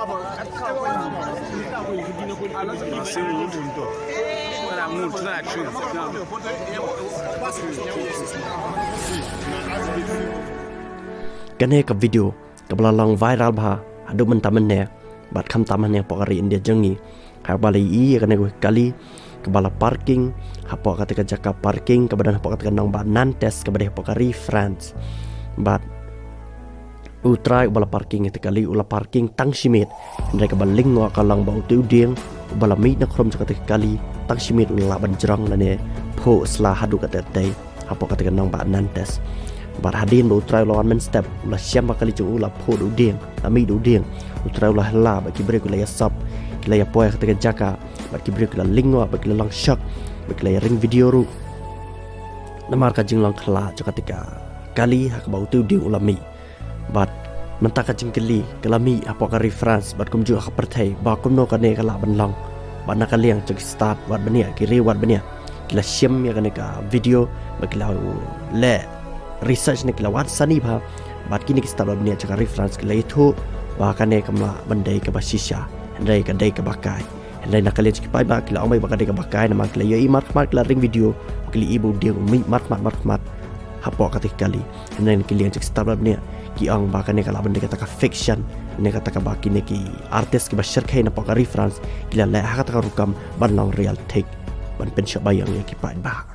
C'est un punto. Voilà, molto action. Kan ke video kebelalong viral bah adu mentamannya bat kam tamannya pokari India jengi hak balai I kan gue kali kebala parking hapo ketika jaka parking kebadan hapo ketika nang bat nantes kebadan pokari France bat utra bala parking itu kali ula parking tang simit mereka baling wa kalang bau tu dieng bala mi na krom ketika kali tang simit ula banjrang lane po sla hadu kata tei hapo ketika nang bat nantes bar hadin do try lawan men step ulah siapa kali cu ulah po do ding ami do ding utrai ulah la bagi break ulah sap kila ya poe ketika jaka bagi break ulah lingwa bagi lang shock bagi ring video ru namar ka jinglang khala ketika kali hak bau tu ding ulami bat mentaka jingkeli kelami apa ka reference bat kum ju hak pertai ba kum no kane kala banlang bat nakali yang cek start wat benia kiri wat benia kila siam ya kane ka video bagi la le research ni kelawat sani bah bat kini kita start benia cakap reference kela itu bahkan ne kamla bandai ke basisya handai ke dai ke bakai handai nak kalian cipai bah kela amai bakai ke bakai nama kela yo imat kela ring video kela ibu dia mi mat hapo katik kali handai kalian cak start benia ki ang bahkan ne kala bandai kata fiction ne kata ka baki ne ki artist ke basir kai na reference kila la kata rukam ban long real take ban pensya bayang yang kipai bah